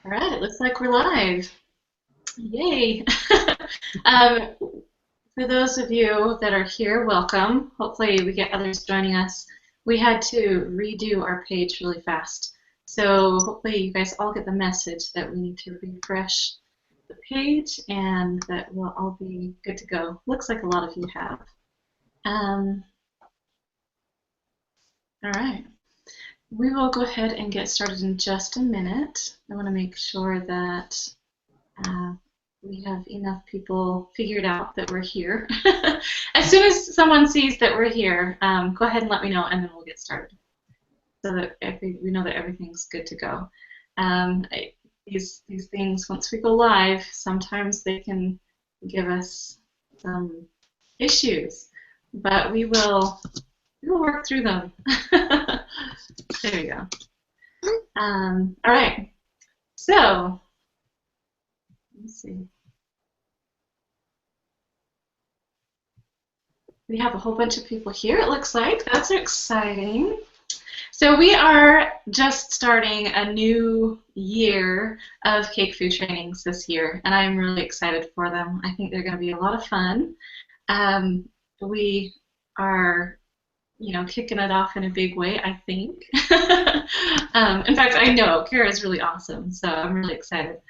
All right, it looks like we're live. Yay! um, for those of you that are here, welcome. Hopefully we get others joining us. We had to redo our page really fast. So hopefully you guys all get the message that we need to refresh the page and that we'll all be good to go. Looks like a lot of you have. All right. We will go ahead and get started in just a minute. I want to make sure that uh, we have enough people figured out that we're here. As soon as someone sees that we're here, go ahead and let me know, and then we'll get started so that we know that everything's good to go. These things, once we go live, sometimes they can give us some issues, but we will work through them. There we go. All right. So let's see. We have a whole bunch of people here, it looks like. That's exciting. So we are just starting a new year of CakeFu trainings this year, and I'm really excited for them. I think they're going to be a lot of fun. We are kicking it off in a big way, I think. In fact, I know Kara is really awesome, so I'm really excited.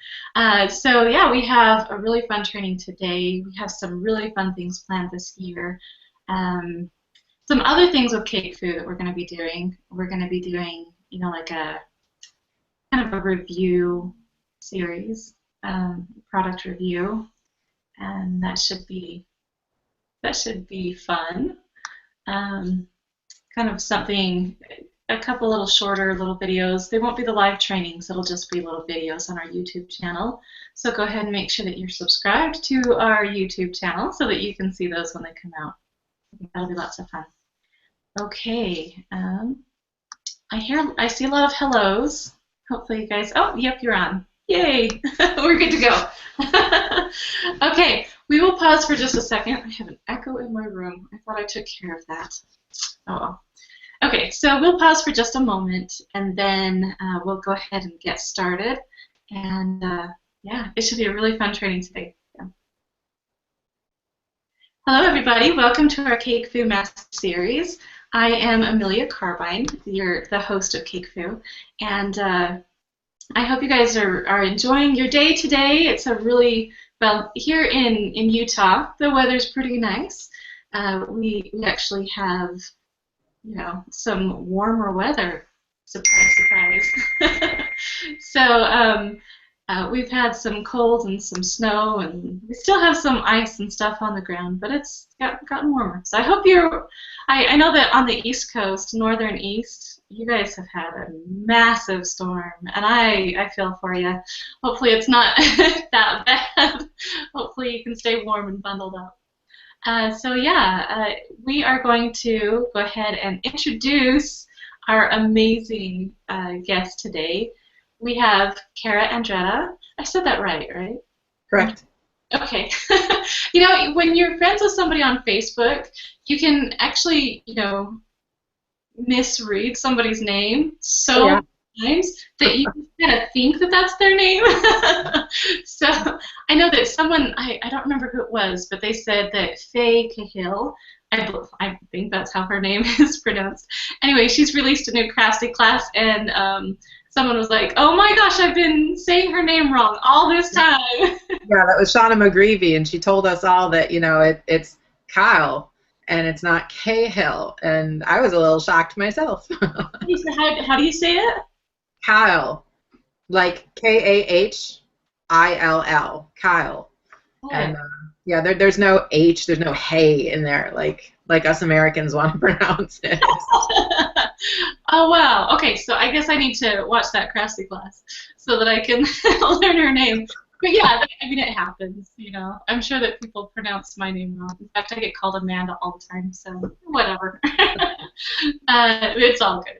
So yeah, we have a really fun training today. We have some really fun things planned this year. Some other things with CakeFu that we're going to be doing. We're going to be doing, like a kind of a review series, product review, and that should be fun. Kind of something, a couple little shorter little videos. They won't be the live trainings, it'll just be little videos on our YouTube channel. So go ahead and make sure that you're subscribed to our YouTube channel so that you can see those when they come out. That'll be lots of fun. Okay, I see a lot of hellos. Hopefully you guys, oh, yep, you're on. Yay, we're good to go. Okay, we will pause for just a second. I have an echo in my room. I thought I took care of that. Oh well. Okay, so we'll pause for just a moment, and then we'll go ahead and get started. And yeah, it should be a really fun training today. Yeah. Hello, everybody. Welcome to our CakeFu Master Series. I am Amelia Carbine, the host of CakeFu, and I hope you guys are enjoying your day today. It's a really, well, here in Utah, the weather's pretty nice. We actually have, some warmer weather. Surprise, surprise. So we've had some cold and some snow, and we still have some ice and stuff on the ground, but it's gotten warmer. So I hope I know that on the East Coast, northern East, you guys have had a massive storm, and I feel for you. Hopefully it's not that bad. Hopefully you can stay warm and bundled up. So yeah, we are going to go ahead and introduce our amazing guest today. We have Andretta. I said that right? Correct. Okay. When you're friends with somebody on Facebook, you can actually, misread somebody's name so times that you kind of think that that's their name. So I know that someone, I don't remember who it was, but they said that Faye Cahill, I think that's how her name is pronounced. Anyway, she's released a new crafty class, and someone was like, oh my gosh, I've been saying her name wrong all this time. Yeah, that was Shauna McGreevy, and she told us all that, it's Kyle, and it's not Cahill, and I was a little shocked myself. How do you say it? Kyle, like Kahill, Kyle. Oh. And yeah, there's no H, there's no hey in there, like us Americans want to pronounce it. Oh wow. Okay, so I guess I need to watch that crafty class so that I can learn her name. But yeah, I mean, it happens, I'm sure that people pronounce my name wrong. In fact, I get called Amanda all the time, so whatever. It's all good.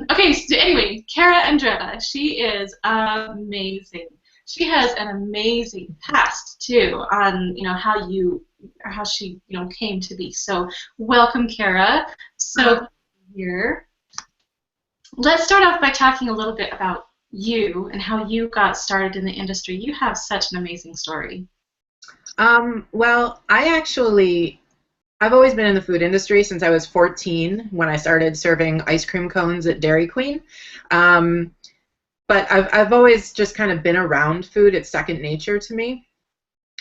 Okay, so anyway, Andretta, she is amazing. She has an amazing past too on how she came to be. So welcome, So here, let's start off by talking a little bit about you and how you got started in the industry. You have such an amazing story. Well, I've always been in the food industry since I was 14 when I started serving ice cream cones at Dairy Queen. Um, but I've always just kind of been around food. It's second nature to me.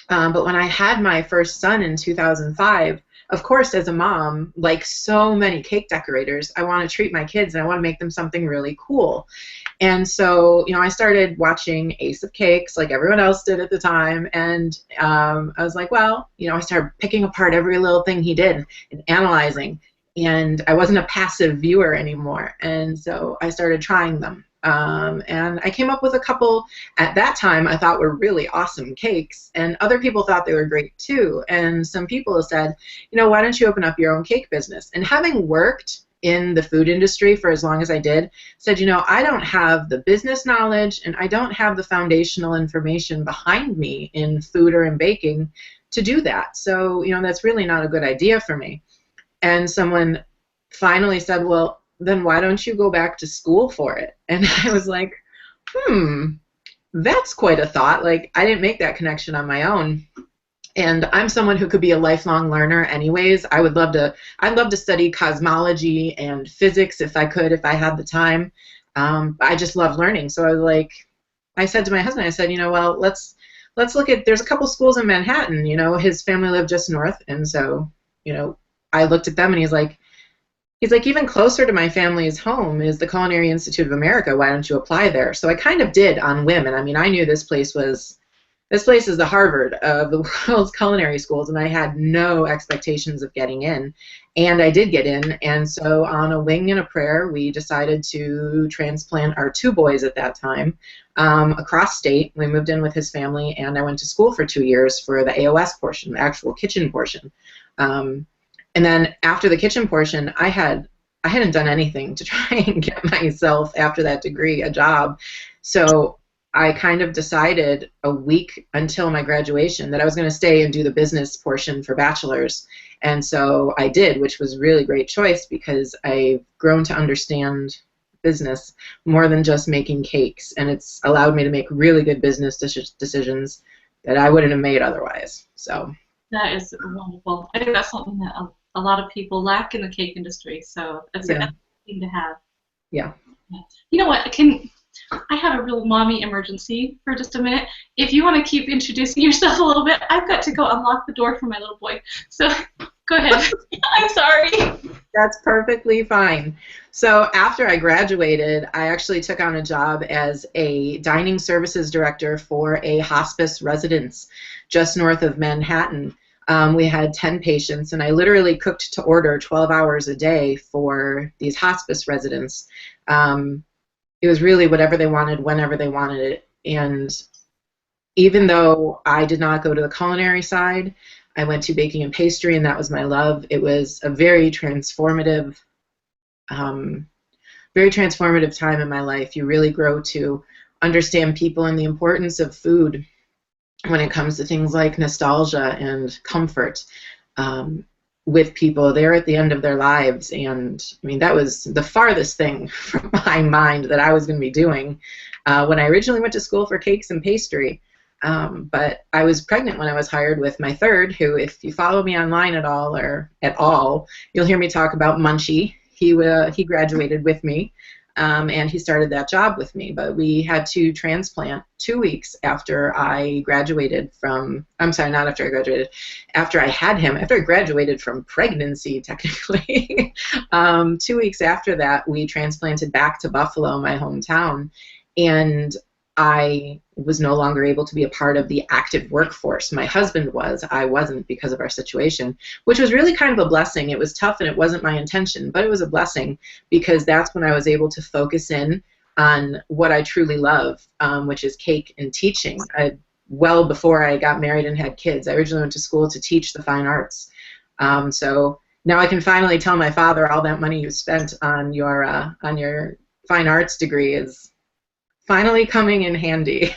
But when I had my first son in 2005, of course, as a mom, like so many cake decorators, I want to treat my kids and I want to make them something really cool. And so, I started watching Ace of Cakes like everyone else did at the time. And I was like, well, I started picking apart every little thing he did and analyzing. And I wasn't a passive viewer anymore. And so I started trying them. And I came up with a couple at that time I thought were really awesome cakes. And other people thought they were great too. And some people said, why don't you open up your own cake business? And having worked in the food industry for as long as I did, said, I don't have the business knowledge and I don't have the foundational information behind me in food or in baking to do that. So, that's really not a good idea for me. And someone finally said, well, then why don't you go back to school for it? And I was like, that's quite a thought. Like, I didn't make that connection on my own. And I'm someone who could be a lifelong learner anyways. I'd love to study cosmology and physics if I could, if I had the time. I just love learning. So I said to my husband, I said, well, let's look at, there's a couple schools in Manhattan, his family lived just north. And so, I looked at them and he's like, even closer to my family's home is the Culinary Institute of America. Why don't you apply there? So I kind of did on whim. And I mean, I knew this place is the Harvard of the world's culinary schools, and I had no expectations of getting in. And I did get in, and so on a wing and a prayer, we decided to transplant our two boys at that time across state. We moved in with his family, and I went to school for 2 years for the AOS portion, the actual kitchen portion. And then after the kitchen portion, I hadn't done anything to try and get myself, after that degree, a job. So I kind of decided a week until my graduation that I was going to stay and do the business portion for bachelor's. And so I did, which was a really great choice because I've grown to understand business more than just making cakes. And it's allowed me to make really good business decisions that I wouldn't have made otherwise. So that is wonderful. I think that's something that a lot of people lack in the cake industry. So that's a good thing to have. Yeah. You know what? I have a real mommy emergency for just a minute. If you want to keep introducing yourself a little bit, I've got to go unlock the door for my little boy. So go ahead. I'm sorry. That's perfectly fine. So after I graduated, I actually took on a job as a dining services director for a hospice residence just north of Manhattan. We had 10 patients, and I literally cooked to order 12 hours a day for these hospice residents. It was really whatever they wanted, whenever they wanted it. And even though I did not go to the culinary side, I went to baking and pastry, and that was my love. It was a very transformative time in my life. You really grow to understand people and the importance of food when it comes to things like nostalgia and comfort. With people, they're at the end of their lives, and I mean, that was the farthest thing from my mind that I was going to be doing when I originally went to school for cakes and pastry. But I was pregnant when I was hired with my third, who, if you follow me online at all, you'll hear me talk about Munchie. He graduated with me, and he started that job with me. But we had to transplant 2 weeks after I graduated from, I'm sorry, not after I graduated, after I had him, after I graduated from pregnancy, technically. 2 weeks after that, we transplanted back to Buffalo, my hometown, and I was no longer able to be a part of the active workforce. My husband was. I wasn't, because of our situation, which was really kind of a blessing. It was tough and it wasn't my intention, but it was a blessing because that's when I was able to focus in on what I truly love, which is cake and teaching. Well before I got married and had kids, I originally went to school to teach the fine arts. So now I can finally tell my father all that money you spent on your fine arts degree is finally coming in handy.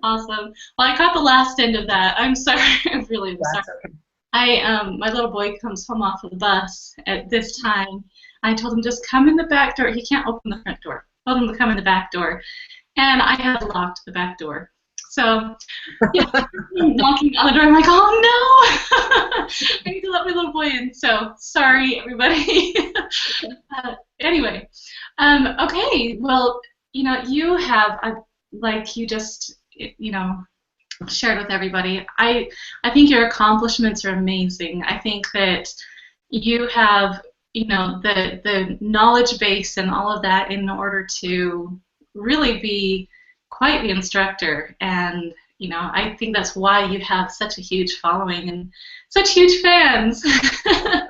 Awesome. Well, I caught the last end of that. I'm sorry. I'm really sorry. Okay. My little boy comes home off of the bus at this time. I told him, just come in the back door. He can't open the front door. told him to come in the back door, and I had locked the back door. So, yeah, knocking on the door. I'm like, oh no, I need to let my little boy in. So sorry, everybody. Anyway, okay. Well, you have like you just shared with everybody. I think your accomplishments are amazing. I think that you have the knowledge base and all of that in order to really be quite the instructor, and I think that's why you have such a huge following and such huge fans. That,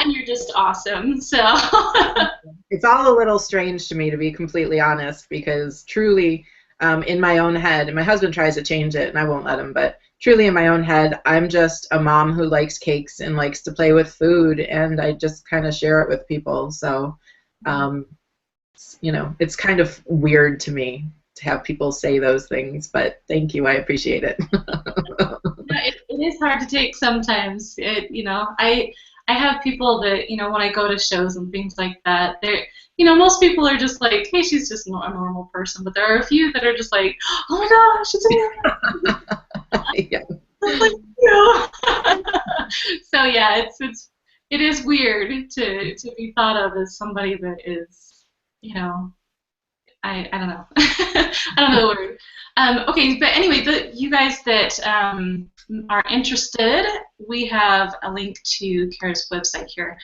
and you're just awesome. So it's all a little strange to me, to be completely honest, because truly, in my own head, and my husband tries to change it, and I won't let him, but truly in my own head, I'm just a mom who likes cakes and likes to play with food, and I just kind of share it with people. So, it's kind of weird to me to have people say those things, but thank you, I appreciate it. It is hard to take sometimes. I have people that, when I go to shows and things like that, they're, most people are just like, hey, she's just a normal person. But there are a few that are just like, oh my gosh, it's Yeah. like, So yeah, it is weird to be thought of as somebody that is, I don't know. I don't know the word. Okay, but anyway, you guys that are interested, we have a link to Kara's website here.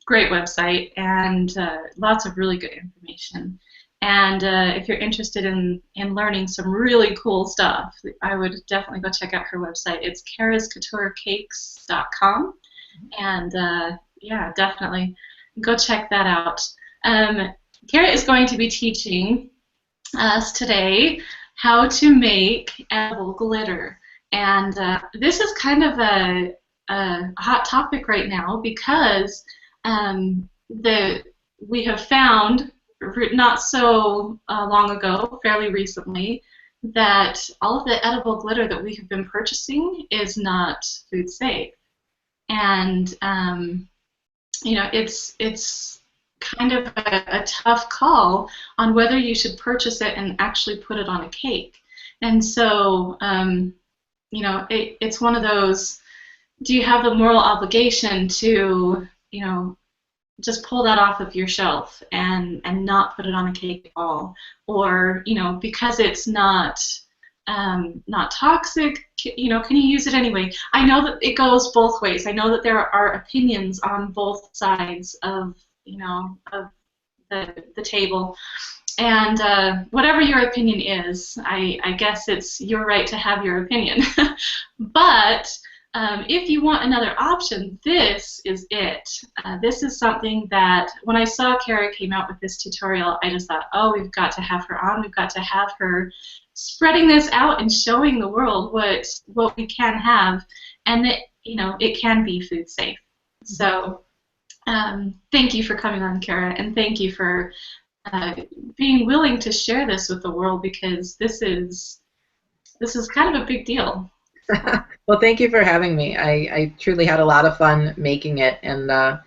Great website, and lots of really good information. And if you're interested in learning some really cool stuff, I would definitely go check out her website. It's carascouturecakes.com, and yeah, definitely go check that out. Kara is going to be teaching us today how to make edible glitter. And this is kind of a hot topic right now because we have found not so long ago, fairly recently, that all of the edible glitter that we have been purchasing is not food safe. And it's kind of a tough call on whether you should purchase it and actually put it on a cake. And so, it's one of those, do you have the moral obligation to, just pull that off of your shelf and not put it on a cake at all? Or, because it's not toxic, can you use it anyway? I know that it goes both ways. I know that there are opinions on both sides of the table, and whatever your opinion is, I guess it's your right to have your opinion. But if you want another option, this is it. This is something that when I saw Kara came out with this tutorial, I just thought, oh, we've got to have her on. We've got to have her spreading this out and showing the world what we can have, and that it can be food safe. So thank you for coming on, Kara, and thank you for being willing to share this with the world, because this is kind of a big deal. Well, thank you for having me. I truly had a lot of fun making it, and I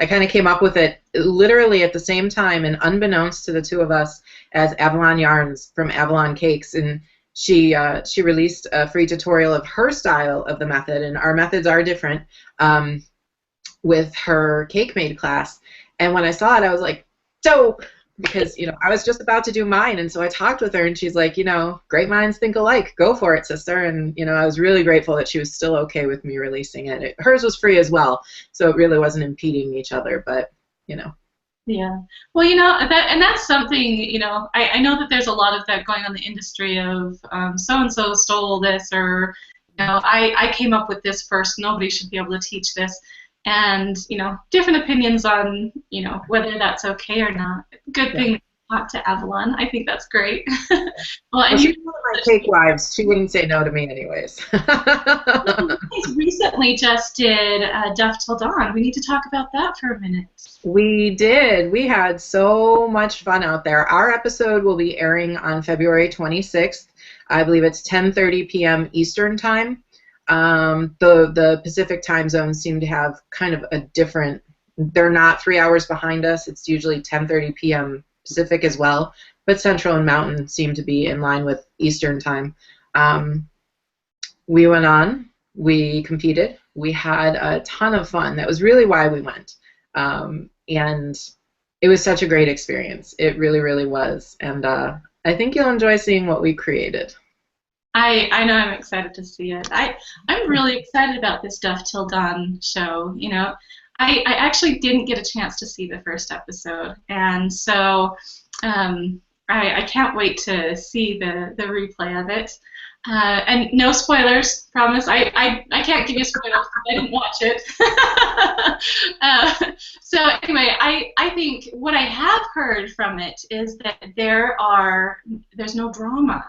kind of came up with it literally at the same time, and unbeknownst to the two of us, as Avalon Yarns from Avalon Cakes, and she released a free tutorial of her style of the method, and our methods are different, with her cake made class. And when I saw it, I was like, dope, because I was just about to do mine, and so I talked with her, and she's like, great minds think alike, go for it, sister. And I was really grateful that she was still okay with me releasing it. Hers was free as well, so it really wasn't impeding each other, but Yeah. Well, that's something, I know that there's a lot of that going on in the industry of so-and-so stole this, or, I came up with this first, nobody should be able to teach this. And, different opinions on, whether that's okay or not. Good thing to talk to Avalon. I think that's great. Well, and she's one of my cake wives. She wouldn't say no to me anyways. You recently just did Duff Till Dawn. We need to talk about that for a minute. We did. We had so much fun out there. Our episode will be airing on February 26th. I believe it's 10:30 p.m. Eastern Time. The Pacific time zones seem to have kind of a different, they're not 3 hours behind us. It's usually 10:30 p.m. Pacific as well, but Central and Mountain seem to be in line with Eastern time. We went on, we competed, we had a ton of fun. That was really why we went. And it was such a great experience. It really, really was. And I think you'll enjoy seeing what we created. I know I'm excited to see it. I'm really excited about this Duff Till Dawn show. You know, I actually didn't get a chance to see the first episode, and so I can't wait to see the replay of it. And no spoilers, promise. I can't give you spoilers because I didn't watch it. So anyway, I think what I have heard from it is that there's no drama.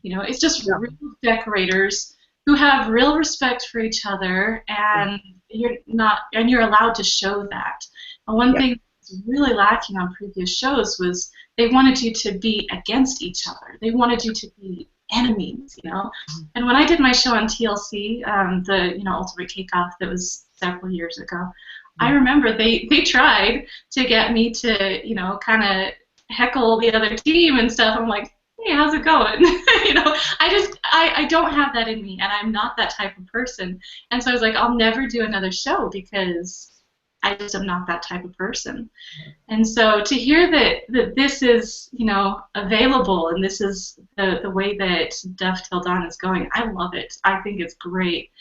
You know, it's just real decorators who have real respect for each other, and you're allowed to show that. And one thing that's really lacking on previous shows was they wanted you to be against each other. They wanted you to be enemies, you know. And when I did my show on TLC, the Ultimate Cake Off that was several years ago, I remember they tried to get me to kind of heckle the other team and stuff. I'm like, hey, how's it going? I don't have that in me, and I'm not that type of person. And so I was like, I'll never do another show because I just am not that type of person. And so to hear that this is, available, and this is the way that Duff Till Dawn is going, I love it. I think it's great.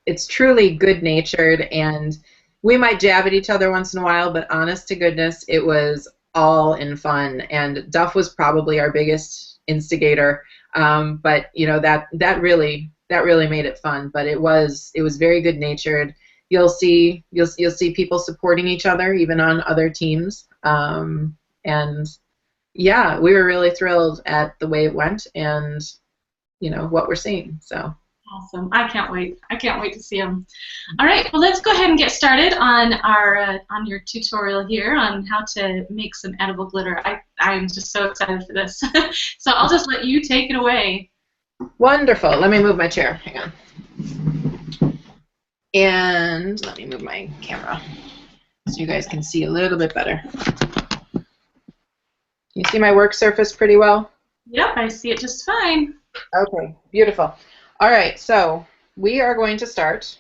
It's truly good-natured, and we might jab at each other once in a while, but honest to goodness, it was all in fun. And Duff was probably our biggest instigator, but that really made it fun. But it was very good-natured. You'll see people supporting each other even on other teams, and yeah, we were really thrilled at the way it went and what we're seeing. So awesome! I can't wait. I can't wait to see them. All right, well, let's go ahead and get started on on your tutorial here on how to make some edible glitter. I'm just so excited for this. So I'll just let you take it away. Wonderful. Let me move my chair. Hang on. And let me move my camera so you guys can see a little bit better. Can you see my work surface pretty well? Yep, I see it just fine. Okay, beautiful. All right, so we are going to start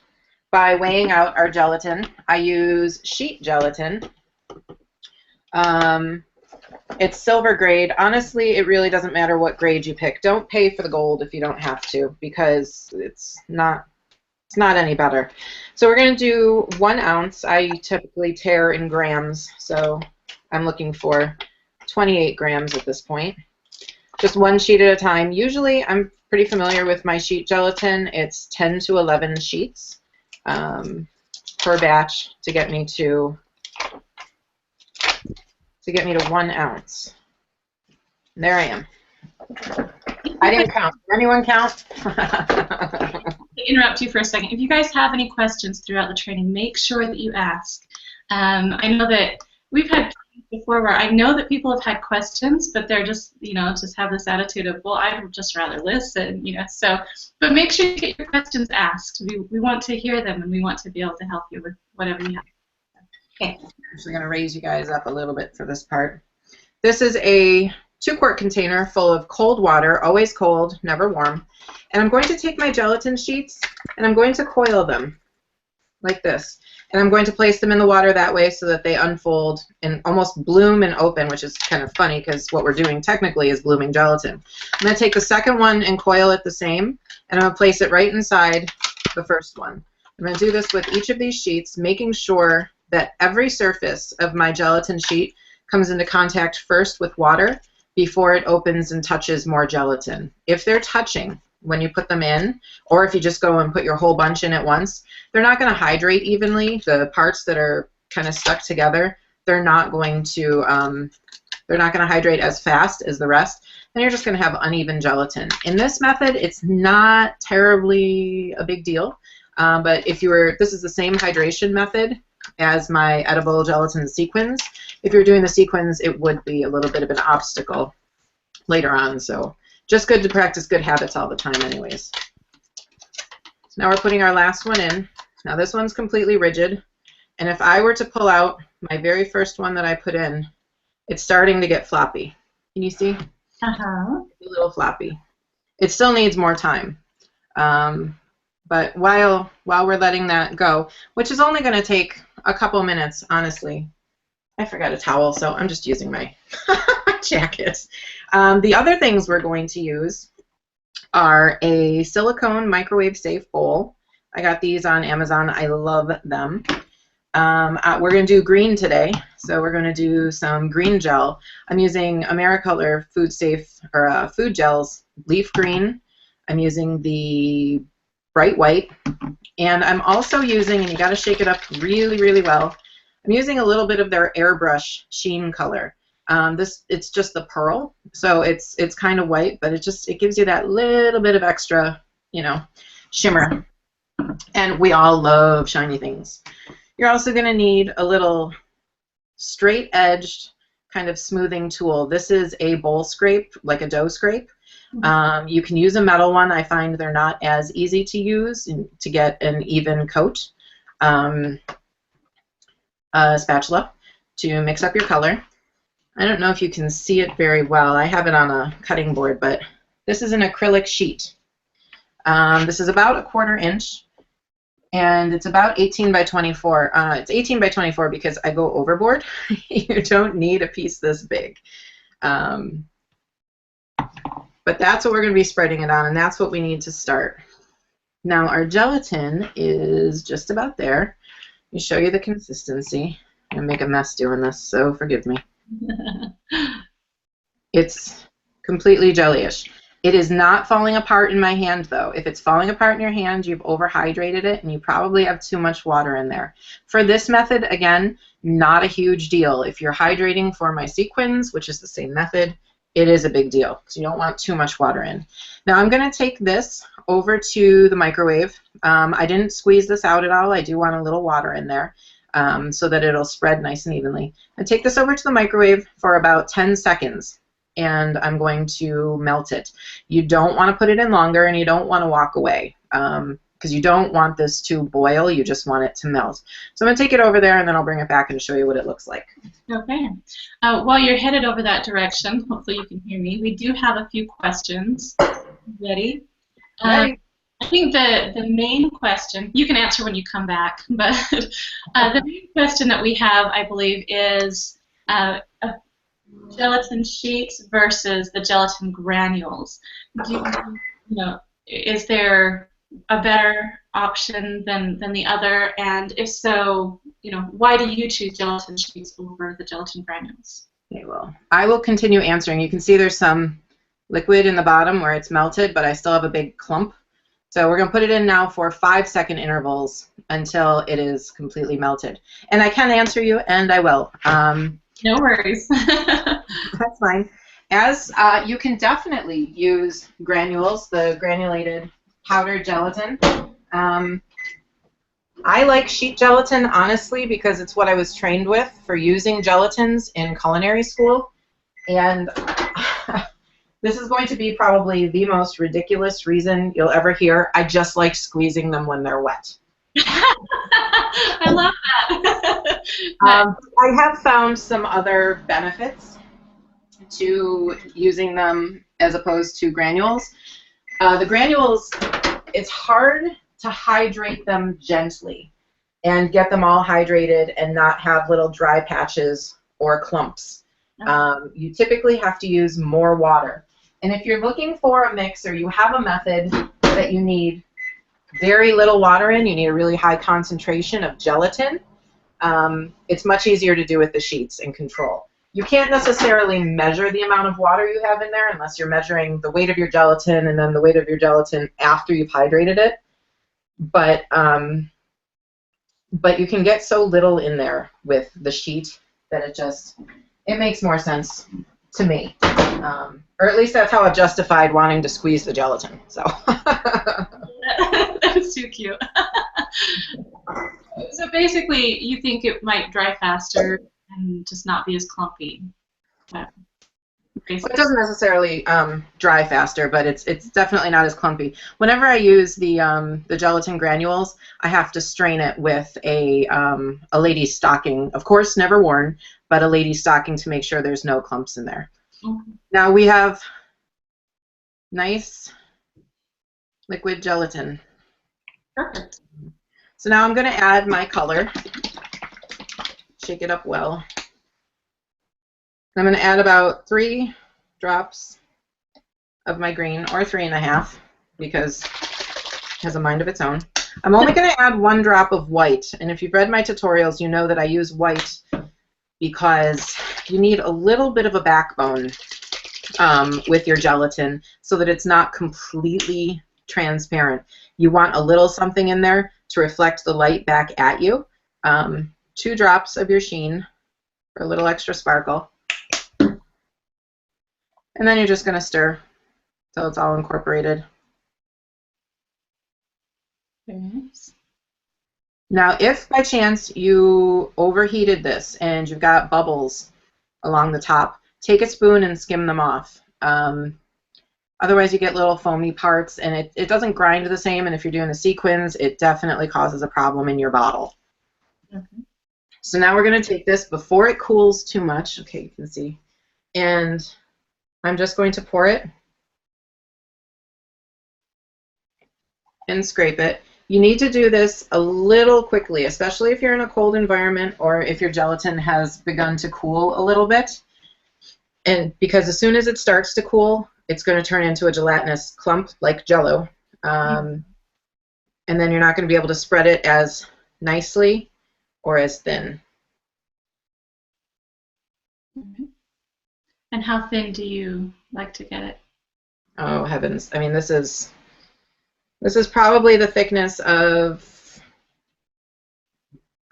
by weighing out our gelatin. I use sheet gelatin. It's silver grade. Honestly, it really doesn't matter what grade you pick. Don't pay for the gold if you don't have to, because it's not any better. So we're going to do 1 ounce. I typically tare in grams, so I'm looking for 28 grams at this point. Just 1 sheet at a time. Usually I'm pretty familiar with my sheet gelatin. It's 10 to 11 sheets per batch to get me to 1 ounce. And there I am. I didn't count. Did anyone count? Interrupt you for a second. If you guys have any questions throughout the training, make sure that you ask. I know that we've had before where I know that people have had questions, but they're just have this attitude of, well, I'd just rather listen, so, but make sure you get your questions asked. We want to hear them, and we want to be able to help you with whatever you have. Okay. I'm actually going to raise you guys up a little bit for this part. This is a 2-quart container full of cold water, always cold, never warm. And I'm going to take my gelatin sheets and I'm going to coil them like this. And I'm going to place them in the water that way so that they unfold and almost bloom and open, which is kind of funny because what we're doing technically is blooming gelatin. I'm going to take the second one and coil it the same, and I'm going to place it right inside the first one. I'm going to do this with each of these sheets, making sure that every surface of my gelatin sheet comes into contact first with water before it opens and touches more gelatin. If they're touching when you put them in, or if you just go and put your whole bunch in at once, they're not going to hydrate evenly. The parts that are kind of stuck together, they're not going to hydrate as fast as the rest, and you're just going to have uneven gelatin. In this method, it's not terribly a big deal, but this is the same hydration method as my edible gelatin sequins. If you're doing the sequins, it would be a little bit of an obstacle later on, so just good to practice good habits all the time anyways. So now we're putting our last one in. Now this one's completely rigid, and if I were to pull out my very first one that I put in, It's starting to get floppy. Can you see? Uh-huh. A little floppy. It still needs more time. But while we're letting that go, which is only going to take a couple minutes, honestly. I forgot a towel, so I'm just using my jacket. The other things we're going to use are a silicone microwave safe bowl. I got these on Amazon. I love them. We're going to do green today, so we're going to do some green gel. I'm using AmeriColor Food Safe or Food Gels Leaf Green. I'm using the Bright White, and I'm also using, and you got to shake it up really, really well. I'm using a little bit of their Airbrush Sheen color. It's just the pearl, so it's kind of white, but it gives you that little bit of extra, shimmer. And we all love shiny things. You're also going to need a little straight-edged kind of smoothing tool. This is a bowl scrape, like a dough scrape. You can use a metal one. I find they're not as easy to use to get an even coat. A spatula to mix up your color. I don't know if you can see it very well. I have it on a cutting board, but this is an acrylic sheet. This is about a 1/4 inch. And it's about 18 by 24. It's 18 by 24 because I go overboard. You don't need a piece this big. But that's what we're going to be spreading it on, and that's what we need to start. Now our gelatin is just about there. Let me show you the consistency. I'm going to make a mess doing this, so forgive me. It's completely jellyish. It is not falling apart in my hand, though. If it's falling apart in your hand, you've overhydrated it, and you probably have too much water in there. For this method, again, not a huge deal. If you're hydrating for my sequins, which is the same method, it is a big deal, so you don't want too much water in. Now I'm going to take this over to the microwave. I didn't squeeze this out at all. I do want a little water in there so that it'll spread nice and evenly. I take this over to the microwave for about 10 seconds. And I'm going to melt it. You don't want to put it in longer, and you don't want to walk away because you don't want this to boil. You just want it to melt. So I'm going to take it over there, and then I'll bring it back and show you what it looks like. Okay. While you're headed over that direction, hopefully you can hear me, we do have a few questions. Ready? Ready. I think the main question, you can answer when you come back, but the main question that we have, I believe, is gelatin sheets versus the gelatin granules. Is there a better option than the other? And if so, why do you choose gelatin sheets over the gelatin granules? Okay, well, I will continue answering. You can see there's some liquid in the bottom where it's melted, but I still have a big clump. So we're going to put it in now for 5-second intervals until it is completely melted. And I can answer you, and I will. No worries. That's fine. As you can definitely use granules, the granulated powdered gelatin. I like sheet gelatin, honestly, because it's what I was trained with for using gelatins in culinary school. And this is going to be probably the most ridiculous reason you'll ever hear. I just like squeezing them when they're wet. I love that. I have found some other benefits to using them as opposed to granules. The granules, it's hard to hydrate them gently and get them all hydrated and not have little dry patches or clumps. You typically have to use more water. And if you're looking for a mix or you have a method that you need very little water in, you need a really high concentration of gelatin, it's much easier to do with the sheets and control. You can't necessarily measure the amount of water you have in there unless you're measuring the weight of your gelatin and then the weight of your gelatin after you've hydrated it. But you can get so little in there with the sheet that it makes more sense to me. Or at least that's how I've justified wanting to squeeze the gelatin. So. That's too cute. So basically, you think it might dry faster and just not be as clumpy. It doesn't necessarily dry faster, but it's definitely not as clumpy. Whenever I use the gelatin granules, I have to strain it with a lady's stocking. Of course, never worn, but a lady's stocking to make sure there's no clumps in there. Okay. Now we have nice liquid gelatin. Perfect. So now I'm going to add my color. Shake it up well. I'm going to add about 3 drops of my green, or 3.5, because it has a mind of its own. I'm only going to add 1 drop of white, and if you've read my tutorials, you know that I use white because you need a little bit of a backbone with your gelatin so that it's not completely transparent. You want a little something in there to reflect the light back at you. 2 drops of your sheen for a little extra sparkle. And then you're just going to stir till it's all incorporated. Very nice. Now, if by chance you overheated this and you've got bubbles along the top, take a spoon and skim them off. Otherwise, you get little foamy parts, and it doesn't grind the same, and if you're doing the sequins, it definitely causes a problem in your bottle. Okay. So now we're going to take this before it cools too much. Okay, you can see. And I'm just going to pour it and scrape it. You need to do this a little quickly, especially if you're in a cold environment or if your gelatin has begun to cool a little bit. And because as soon as it starts to cool, it's going to turn into a gelatinous clump like Jell-O. And then you're not going to be able to spread it as nicely or as thin. And how thin do you like to get it? Oh heavens! I mean, this is probably the thickness of,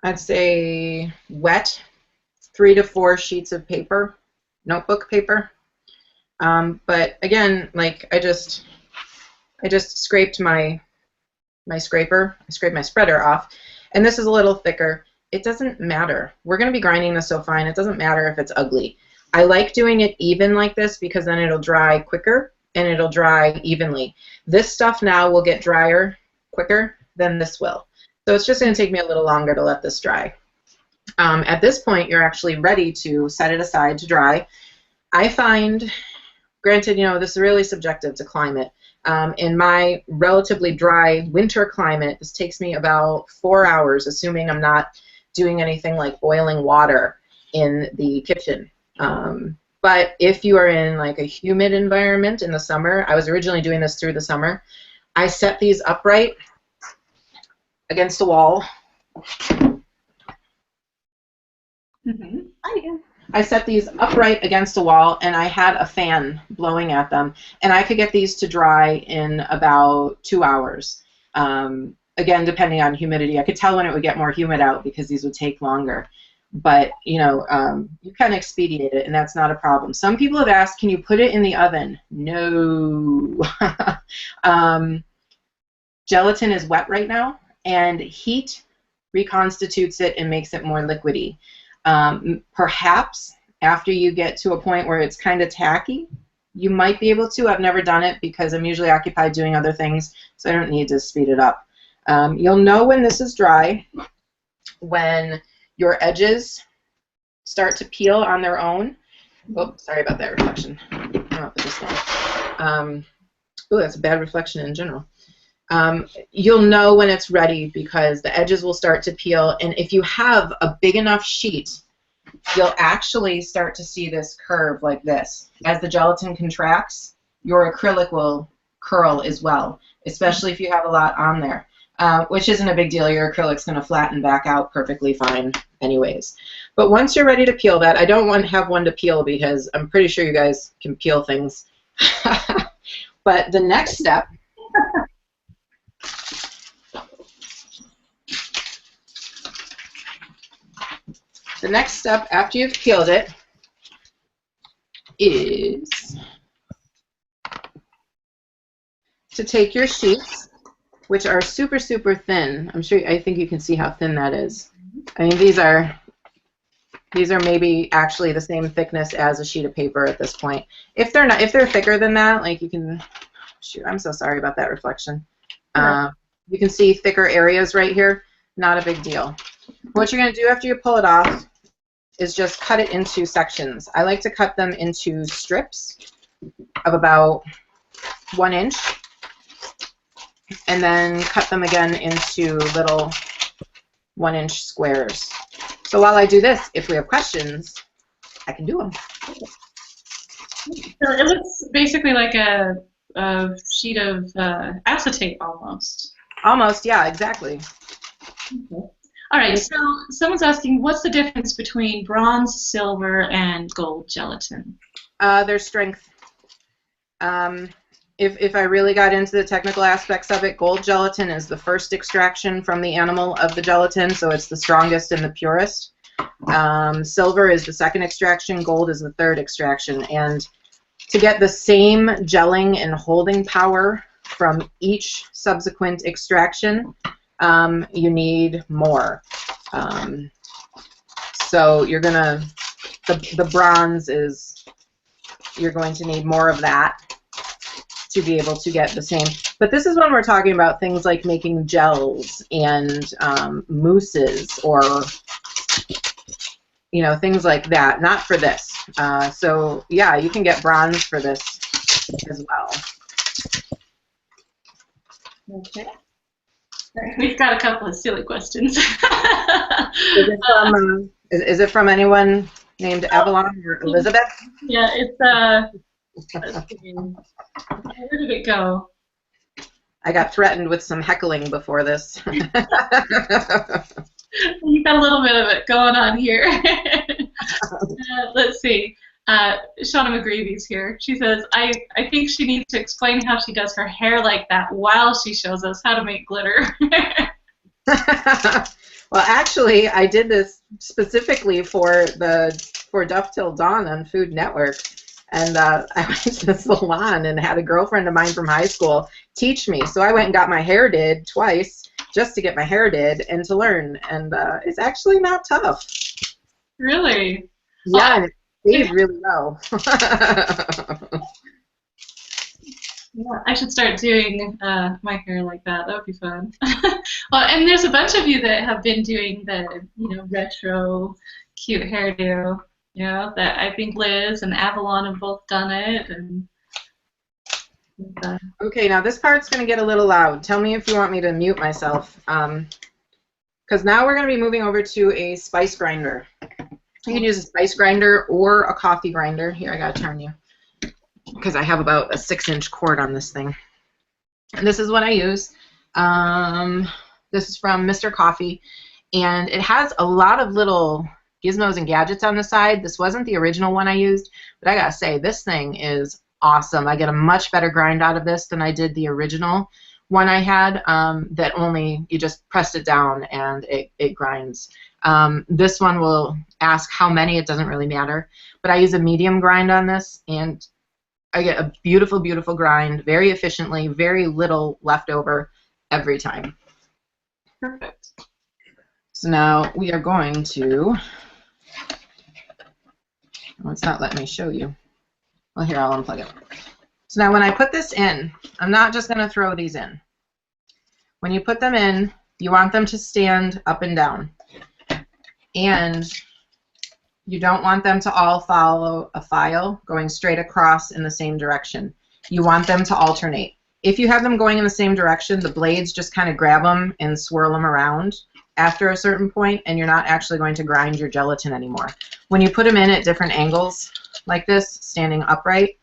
I'd say, wet 3 to 4 sheets of paper, notebook paper. But again, like I just scraped my scraper. I scraped my spreader off, and this is a little thicker. It doesn't matter. We're going to be grinding this so fine. It doesn't matter if it's ugly. I like doing it even like this because then it'll dry quicker and it'll dry evenly. This stuff now will get drier quicker than this will. So it's just going to take me a little longer to let this dry. At this point, you're actually ready to set it aside to dry. I find, granted, you know, this is really subjective to climate. In my relatively dry winter climate, this takes me about 4 hours, assuming I'm not doing anything like boiling water in the kitchen. But if you are in like a humid environment in the summer, I was originally doing this through the summer, I set these upright against the wall. I set these upright against a wall, and I had a fan blowing at them, and I could get these to dry in about 2 hours. Again, depending on humidity. I could tell when it would get more humid out because these would take longer. But, you know, you can expedite it, and that's not a problem. Some people have asked, can you put it in the oven? No. Gelatin is wet right now, and heat reconstitutes it and makes it more liquidy. Perhaps after you get to a point where it's kind of tacky, you might be able to. I've never done it because I'm usually occupied doing other things, so I don't need to speed it up. You'll know when this is dry when your edges start to peel on their own. Oh, sorry about that reflection. Oh, that's a bad reflection in general. You'll know when it's ready because the edges will start to peel, and if you have a big enough sheet, you'll actually start to see this curve like this. As the gelatin contracts, your acrylic will curl as well, especially if you have a lot on there, which isn't a big deal. Your acrylic's going to flatten back out perfectly fine anyways. But once you're ready to peel that, I don't want to have one to peel because I'm pretty sure you guys can peel things. But the next step after you've peeled it is to take your sheets, which are super, super thin. I think you can see how thin that is. I mean, these are maybe actually the same thickness as a sheet of paper at this point. If they're thicker than that, like you can, shoot, I'm so sorry about that reflection. You can see thicker areas right here. Not a big deal. What you're going to do after you pull it off is just cut it into sections. I like to cut them into strips of about 1 inch, and then cut them again into little 1 inch squares. So while I do this, if we have questions, I can do them. So it looks basically like a sheet of acetate almost. Almost, yeah, exactly. Okay. All right, so someone's asking, what's the difference between bronze, silver, and gold gelatin? Their strength. If I really got into the technical aspects of it, gold gelatin is the first extraction from the animal of the gelatin, so it's the strongest and the purest. Silver is the second extraction, gold is the third extraction. And to get the same gelling and holding power from each subsequent extraction, you need more. So you're gonna, the bronze is, you're going to need more of that to be able to get the same. But this is when we're talking about things like making gels and mousses, or you know, things like that. Not for this. So yeah, you can get bronze for this as well. Okay. We've got a couple of silly questions. Is it from anyone named Avalon or Elizabeth? Yeah, it's let's see. Where did it go? I got threatened with some heckling before this. You've got a little bit of it going on here. Let's see. Shauna McGreevy's here. She says, I think she needs to explain how she does her hair like that while she shows us how to make glitter. Well, actually, I did this specifically for Duff Till Dawn on Food Network. And I went to the salon and had a girlfriend of mine from high school teach me. So I went and got my hair did twice just to get my hair did and to learn. And it's actually not tough. Really? Yeah, and it stays really well. Yeah, I should start doing my hair like that. That would be fun. Well, and there's a bunch of you that have been doing the, retro, cute hairdo. That I think Liz and Avalon have both done it. And okay, now this part's going to get a little loud. Tell me if you want me to mute myself. Because now we're going to be moving over to a spice grinder. You can use a spice grinder or a coffee grinder. Here, I got to turn you, because I have about a 6-inch cord on this thing. And this is what I use. This is from Mr. Coffee, and it has a lot of little gizmos and gadgets on the side. This wasn't the original one I used, but I gotta say, this thing is awesome. I get a much better grind out of this than I did the original one I had, that only you just pressed it down and it grinds. This one will ask how many. It doesn't really matter, but I use a medium grind on this, and I get a beautiful, beautiful grind, very efficiently, very little left over every time. Perfect. So now we are going to, oh, it's not letting me show you. Well, here, I'll unplug it. So now when I put this in, I'm not just going to throw these in. When you put them in, you want them to stand up and down. And you don't want them to all follow a file going straight across in the same direction. You want them to alternate. If you have them going in the same direction, the blades just kind of grab them and swirl them around after a certain point, and you're not actually going to grind your gelatin anymore. When you put them in at different angles like this, standing upright,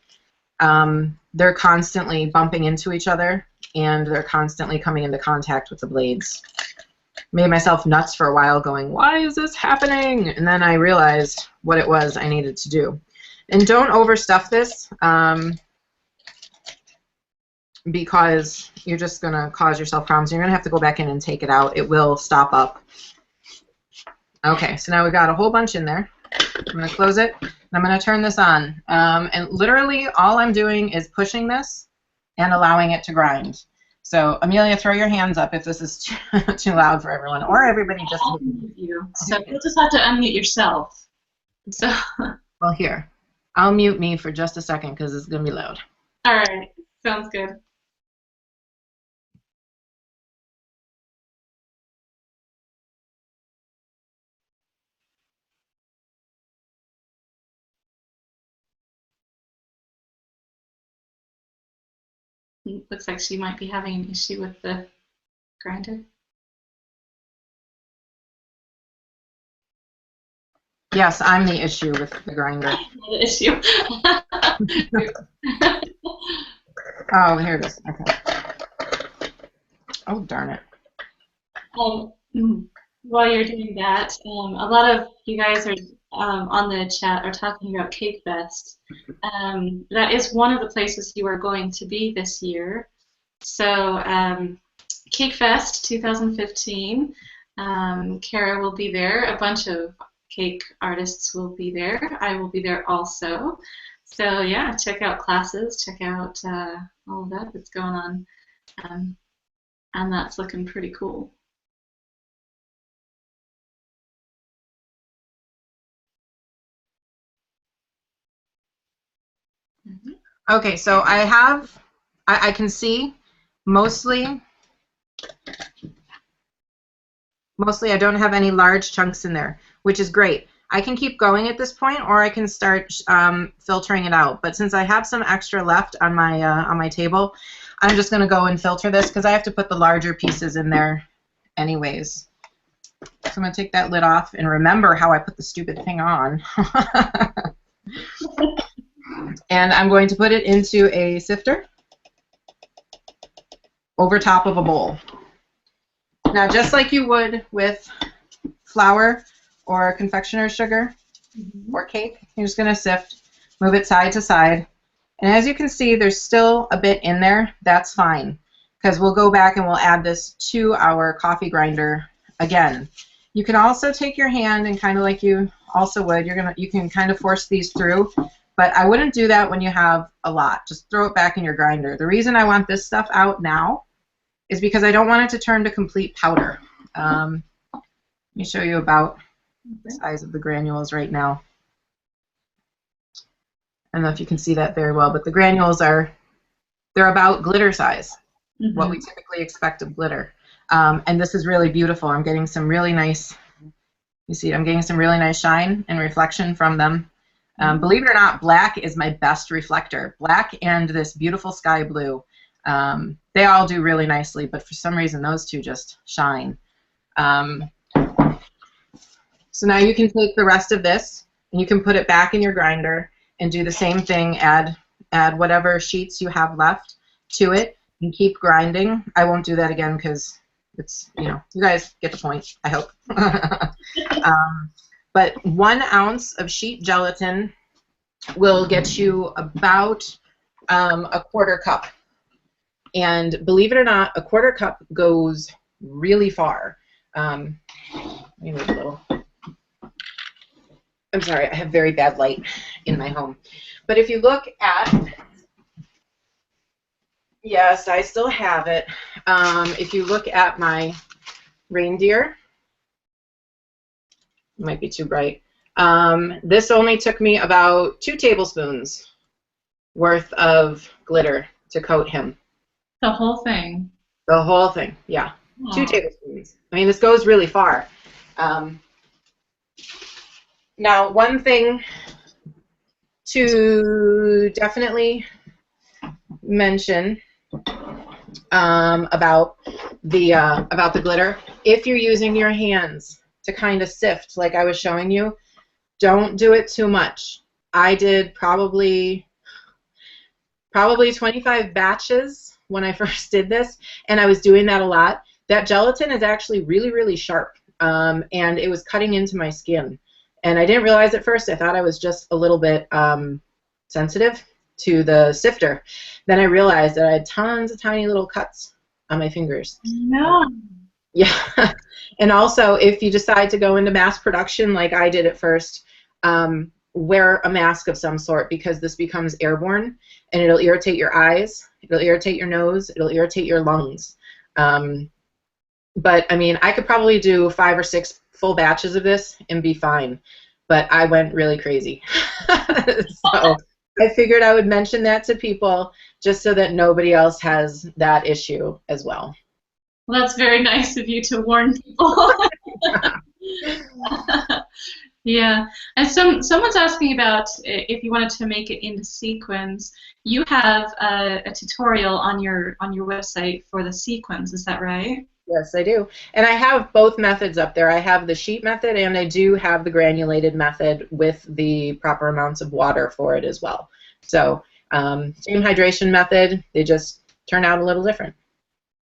they're constantly bumping into each other, and they're constantly coming into contact with the blades. Made myself nuts for a while going, why is this happening? And then I realized what it was I needed to do. And don't overstuff this, because you're just going to cause yourself problems. You're going to have to go back in and take it out. It will stop up. Okay, so now we've got a whole bunch in there. I'm going to close it, and I'm going to turn this on. And literally all I'm doing is pushing this and allowing it to grind. So, Amelia, throw your hands up if this is too loud for everyone, or everybody just... I'll mute you. So you'll just have to unmute yourself. So. Well, here. I'll mute me for just a second because it's going to be loud. All right. Sounds good. Looks like she might be having an issue with the grinder. Yes, I'm the issue with the grinder. The issue. Oh, here it is. Okay. Oh, darn it. While you're doing that, a lot of you guys are on the chat are talking about CakeFest. That is one of the places you are going to be this year. So CakeFest 2015, Kara will be there. A bunch of cake artists will be there. I will be there also. So yeah, check out classes, check out all of that that's going on, and that's looking pretty cool. Okay, so I can see mostly I don't have any large chunks in there, which is great. I can keep going at this point, or I can start filtering it out. But since I have some extra left on my table, I'm just going to go and filter this because I have to put the larger pieces in there anyways. So I'm going to take that lid off and remember how I put the stupid thing on. And I'm going to put it into a sifter over top of a bowl. Now, just like you would with flour or confectioner's sugar or cake, you're just going to sift, move it side to side. And as you can see, there's still a bit in there. That's fine, because we'll go back and we'll add this to our coffee grinder again. You can also take your hand and kind of like you also would, you can kind of force these through, but I wouldn't do that when you have a lot. Just throw it back in your grinder. The reason I want this stuff out now is because I don't want it to turn to complete powder. Let me show you about the size of the granules right now. I don't know if you can see that very well, but the granules they're about glitter size, what we typically expect of glitter. And this is really beautiful. I'm getting some really nice, you see, I'm getting some really nice shine and reflection from them. Believe it or not, black is my best reflector. Black and this beautiful sky blue. They all do really nicely, but for some reason those two just shine. So now you can take the rest of this and you can put it back in your grinder and do the same thing. Add whatever sheets you have left to it and keep grinding. I won't do that again because it's, you guys get the point, I hope. But 1 ounce of sheet gelatin will get you about a 1/4 cup. And believe it or not, a 1/4 cup goes really far. Let me move a little. I'm sorry, I have very bad light in my home. But if you look at, yes, I still have it. If you look at my reindeer, it might be too bright. This only took me about 2 tablespoons worth of glitter to coat him. The whole thing? The whole thing, yeah. Aww. 2 tablespoons. I mean, this goes really far. Now, one thing to definitely mention about the glitter, if you're using your hands to kind of sift, like I was showing you, don't do it too much. I did probably 25 batches when I first did this, and I was doing that a lot. That gelatin is actually really, really sharp, and it was cutting into my skin. And I didn't realize at first. I thought I was just a little bit sensitive to the sifter. Then I realized that I had tons of tiny little cuts on my fingers. No. Yeah. And also, if you decide to go into mass production like I did at first, wear a mask of some sort, because this becomes airborne and it'll irritate your eyes, it'll irritate your nose, it'll irritate your lungs. But I mean, I could probably do 5 or 6 full batches of this and be fine, but I went really crazy. So I figured I would mention that to people just so that nobody else has that issue as well. Well, that's very nice of you to warn people. Yeah, and someone's asking about if you wanted to make it into sequins. You have a tutorial on your website for the sequins, is that right? Yes, I do. And I have both methods up there. I have the sheet method and I do have the granulated method with the proper amounts of water for it as well. So same hydration method, they just turn out a little different.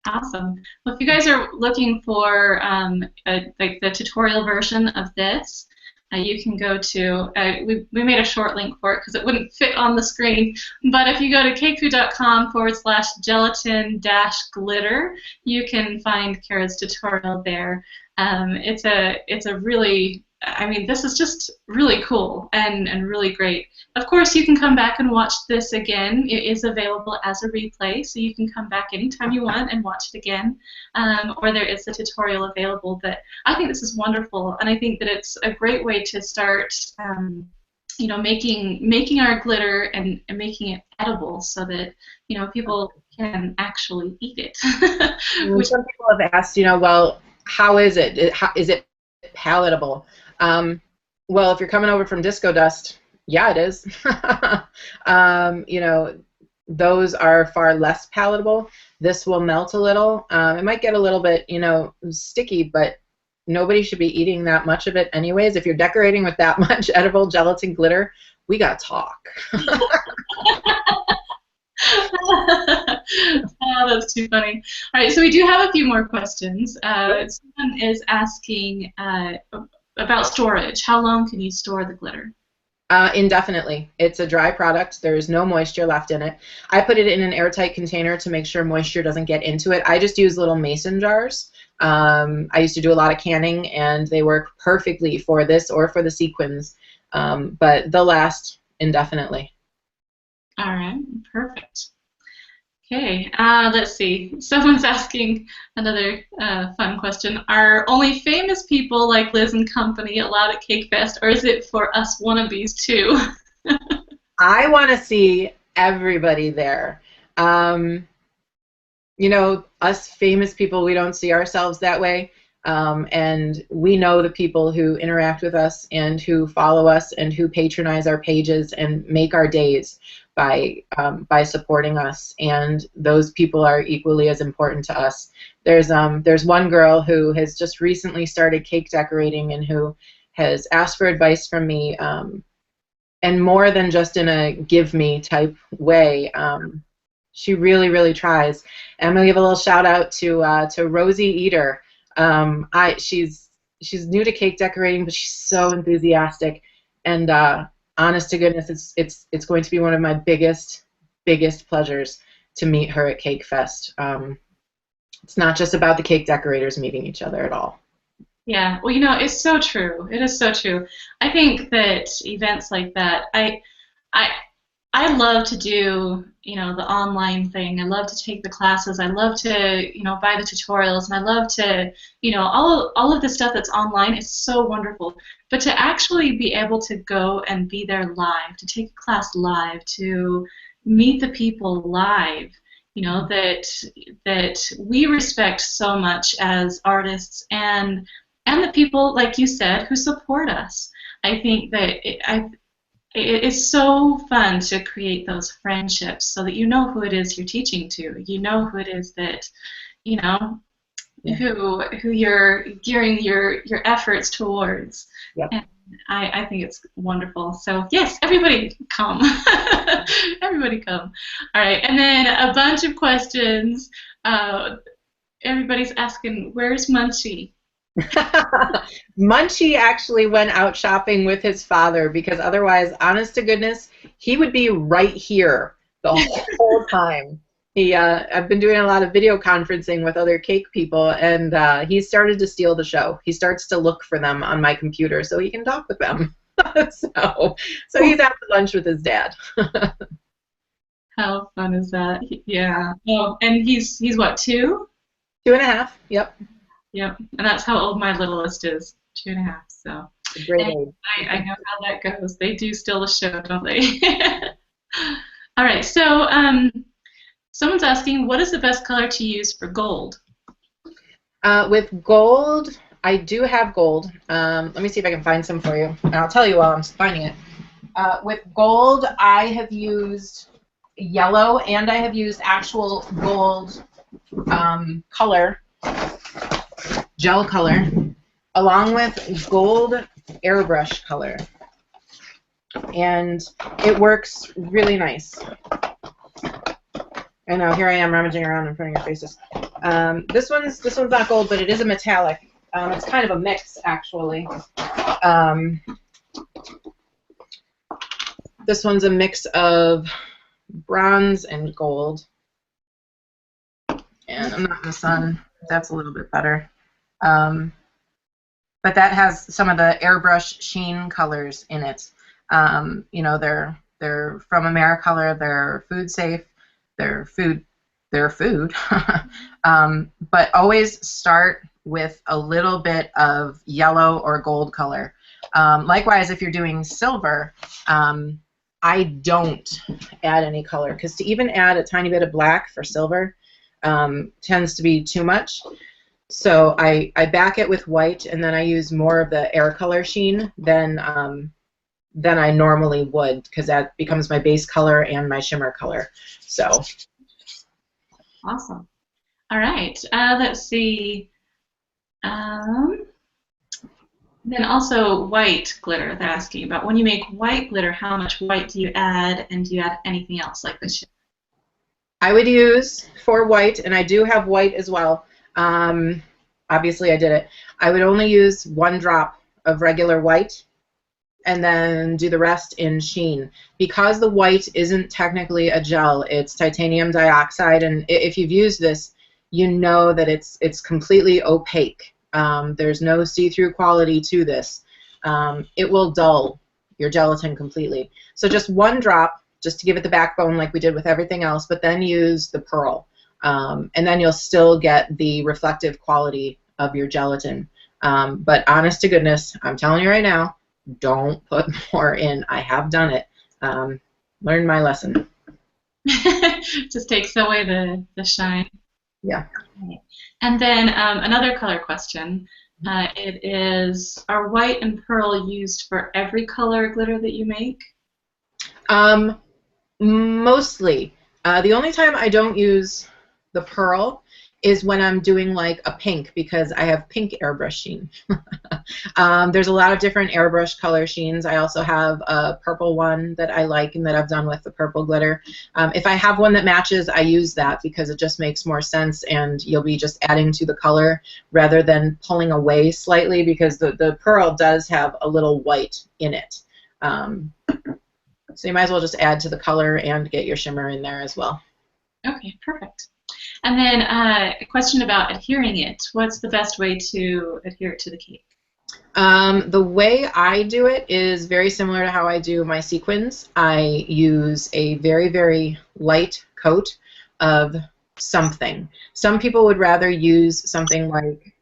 Awesome. Well, if you guys are looking for like the tutorial version of this, you can go to, we made a short link for it because it wouldn't fit on the screen, but if you go to cakefu.com/gelatin-glitter, you can find Kara's tutorial there. It's a really, I mean, this is just really cool and really great. Of course, you can come back and watch this again. It is available as a replay, so you can come back anytime you want and watch it again. Or there is a tutorial available. But I think this is wonderful, and I think that it's a great way to start, you know, making our glitter and making it edible, so that you know people can actually eat it. Which, Some people have asked, you know, well, how is it? Is it palatable? Well, if you're coming over from Disco Dust, yeah, it is. You know, those are far less palatable. This will melt a little. It might get a little bit, you know, sticky, but nobody should be eating that much of it anyways. If you're decorating with that much edible gelatin glitter, we got to talk. Oh, that's too funny. All right, so we do have a few more questions. Someone is asking about storage. How long can you store the glitter? Indefinitely. It's a dry product. There's no moisture left in it. I put it in an airtight container to make sure moisture doesn't get into it. I just use little mason jars. I used to do a lot of canning, and they work perfectly for this or for the sequins, but they'll last indefinitely. All right, perfect. Okay, let's see. Someone's asking another fun question. Are only famous people like Liz and company allowed at Cake Fest, or is it for us wannabes too? I want to see everybody there. You know, us famous people, we don't see ourselves that way. And we know the people who interact with us and who follow us and who patronize our pages and make our days by supporting us. And those people are equally as important to us. There's one girl who has just recently started cake decorating and who has asked for advice from me, and more than just in a give me type way. She really, really tries. And I'm gonna give a little shout out to Rosie Eater. She's new to cake decorating, but she's so enthusiastic, and honest to goodness, it's going to be one of my biggest pleasures to meet her at Cake Fest. It's not just about the cake decorators meeting each other at all. Yeah, well, you know, it's so true. It is so true. I think that events like that, I, I love to do, you know, the online thing. I love to take the classes. I love to, you know, buy the tutorials, and I love to, you know, all of the stuff that's online is so wonderful. But to actually be able to go and be there live, to take a class live, to meet the people live, you know, that we respect so much as artists, and the people, like you said, who support us. I think that it's so fun to create those friendships so that you know who it is you're teaching to. You know who it is that, you know, Yeah. who you're gearing your efforts towards. Yep. And I think it's wonderful. So yes, everybody come. Everybody come. All right, and then a bunch of questions. Everybody's asking, where's Munchie? Munchie actually went out shopping with his father because otherwise, honest to goodness, he would be right here the whole time. I've been doing a lot of video conferencing with other cake people, and he started to steal the show. He starts to look for them on my computer so he can talk with them. so he's out to lunch with his dad. How fun is that? Yeah. Oh, and he's what, 2? 2.5. Yep. Yep, and that's how old my littlest is, 2.5. So, Great and age. I know how that goes. They do steal the show, don't they? All right. So, someone's asking, what is the best color to use for gold? With gold, I do have gold. Let me see if I can find some for you, and I'll tell you while I'm finding it. With gold, I have used yellow, and I have used actual gold color, gel color, along with gold airbrush color. And it works really nice. I know, here I am rummaging around in front of your faces. This one's not gold, but it is a metallic. It's kind of a mix, actually. This one's a mix of bronze and gold. And I'm not in the sun. That's a little bit better. But that has some of the airbrush sheen colors in it. You know, they're from Americolor. They're food safe. They're food. But always start with a little bit of yellow or gold color. Likewise, if you're doing silver, I don't add any color, because to even add a tiny bit of black for silver tends to be too much. So I back it with white, and then I use more of the air color sheen than I normally would, because that becomes my base color and my shimmer color. So awesome. All right. Let's see. Then also white glitter they're asking about. When you make white glitter, how much white do you add, and do you add anything else like this? I would use, for white, and I do have white as well. Obviously I did it. I would only use 1 drop of regular white and then do the rest in sheen. Because the white isn't technically a gel, it's titanium dioxide, and if you've used this, you know that it's completely opaque. There's no see-through quality to this. It will dull your gelatin completely. So just 1 drop, just to give it the backbone like we did with everything else, but then use the pearl. And then you'll still get the reflective quality of your gelatin. But honest to goodness, I'm telling you right now, don't put more in. I have done it. Learned my lesson. Just takes away the shine. Yeah. Okay. And then another color question. It is, are white and pearl used for every color glitter that you make? Mostly. The only time I don't use the pearl is when I'm doing like a pink, because I have pink airbrush sheen. There's a lot of different airbrush color sheens. I also have a purple one that I like and that I've done with the purple glitter. If I have one that matches, I use that because it just makes more sense, and you'll be just adding to the color rather than pulling away slightly, because the pearl does have a little white in it. So you might as well just add to the color and get your shimmer in there as well. Okay, perfect. And then a question about adhering it. What's the best way to adhere it to the cake? The way I do it is very similar to how I do my sequins. I use a very, very light coat of something. Some people would rather use something like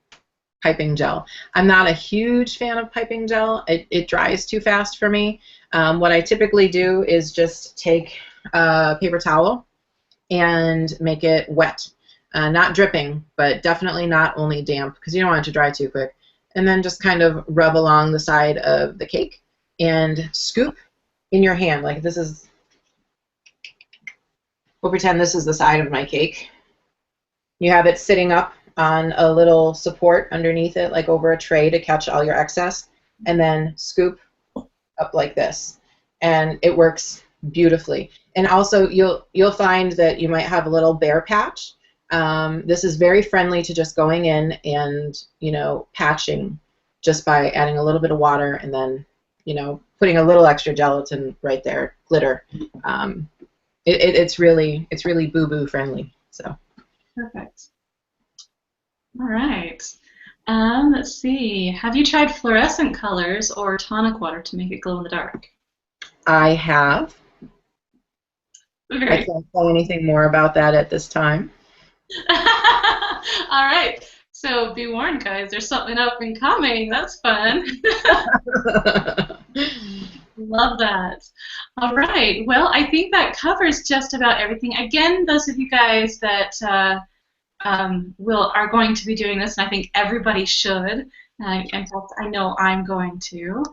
piping gel. I'm not a huge fan of piping gel. It dries too fast for me. What I typically do is just take a paper towel and make it wet. Not dripping, but definitely not only damp, because you don't want it to dry too quick. And then just kind of rub along the side of the cake and scoop in your hand. Like this is, we'll pretend this is the side of my cake. You have it sitting up on a little support underneath it, like over a tray, to catch all your excess, and then scoop up like this. And it works beautifully. And also you'll find that you might have a little bare patch. This is very friendly to just going in and, you know, patching just by adding a little bit of water and then, you know, putting a little extra gelatin right there, glitter. It's really boo-boo friendly. So perfect. All right. Let's see. Have you tried fluorescent colors or tonic water to make it glow in the dark? I have. Very I can't say anything more about that at this time. All right. So be warned, guys. There's something up and coming. That's fun. Love that. All right. Well, I think that covers just about everything. Again, those of you guys that are going to be doing this, and I think everybody should, In fact, I know I'm going to.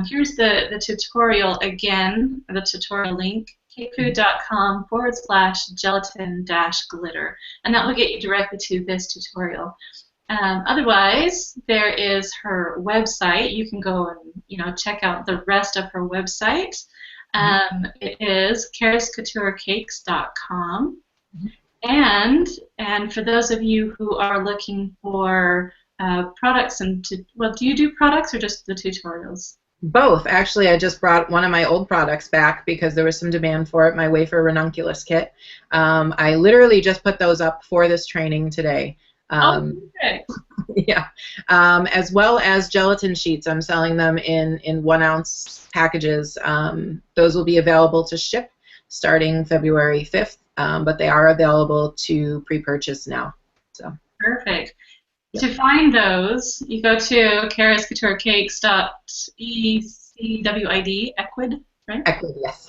Here's the tutorial again, the tutorial link, cakefu.com/gelatin-glitter, and that will get you directly to this tutorial. Otherwise, there is her website. You can go and check out the rest of her website. It is cakefucakes.com. And for those of you who are looking for products well, do you do products or just the tutorials? Both. Actually, I just brought one of my old products back because there was some demand for it, my wafer ranunculus kit. I literally just put those up for this training today. Okay. Yeah. As well as gelatin sheets. I'm selling them in 1 ounce packages. Those will be available to ship starting February 5th, but they are available to pre-purchase now. So. Perfect. To find those, you go to cariscouturecakes.ecwid, Equid, right? Equid, yes.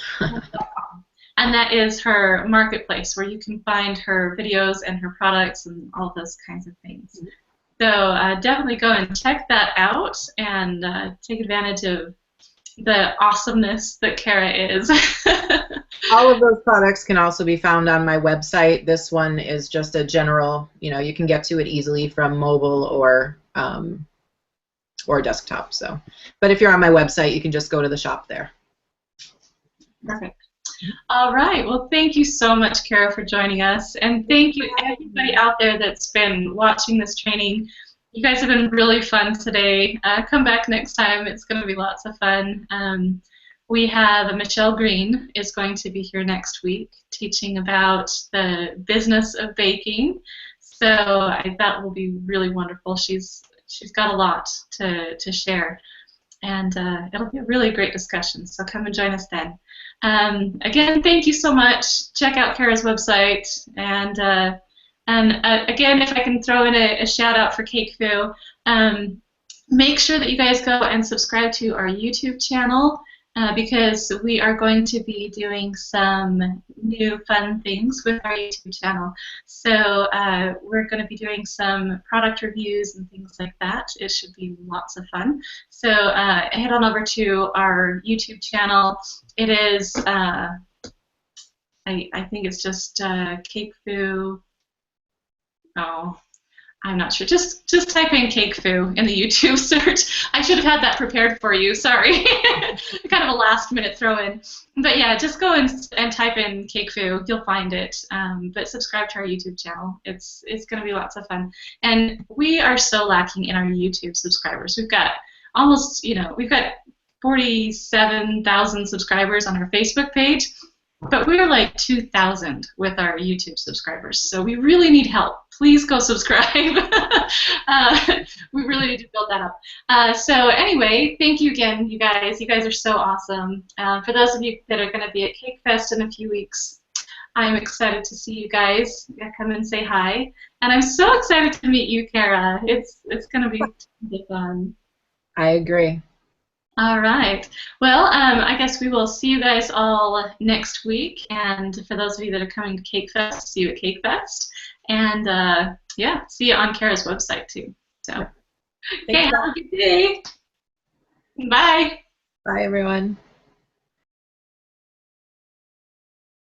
And that is her marketplace where you can find her videos and her products and all those kinds of things. So definitely go and check that out and take advantage of the awesomeness that Kara is. All of those products can also be found on my website. This one is just a general, you can get to it easily from mobile or desktop. So, but if you're on my website, you can just go to the shop there. Perfect. All right. Well, thank you so much, Kara, for joining us. And thank you, everybody out there that's been watching this training. You guys have been really fun today. Come back next time. It's going to be lots of fun. We have Michelle Green is going to be here next week teaching about the business of baking. So that will be really wonderful. She's got a lot to share. And it'll be a really great discussion, so come and join us then. Again, thank you so much. Check out Kara's website, and again, if I can throw in a shout out for CakeFu, make sure that you guys go and subscribe to our YouTube channel because we are going to be doing some new fun things with our YouTube channel. So we're going to be doing some product reviews and things like that. It should be lots of fun. So head on over to our YouTube channel. It is, I think it's just CakeFu. Oh, I'm not sure. Just type in CakeFu in the YouTube search. I should have had that prepared for you. Sorry. Kind of a last-minute throw-in. But yeah, just go and type in CakeFu. You'll find it. But subscribe to our YouTube channel. It's going to be lots of fun. And we are so lacking in our YouTube subscribers. We've got almost, we've got 47,000 subscribers on our Facebook page. But we're like 2,000 with our YouTube subscribers, so we really need help. Please go subscribe. We really need to build that up. So anyway, thank you again, you guys. You guys are so awesome. For those of you that are going to be at CakeFest in a few weeks, I'm excited to see you guys. Come and say hi. And I'm so excited to meet you, Kara. It's going to be fun. I agree. All right. Well, I guess we will see you guys all next week. And for those of you that are coming to CakeFest, see you at CakeFest. And yeah, see you on Kara's website too. So, okay, have a good day. Bye. Bye, everyone.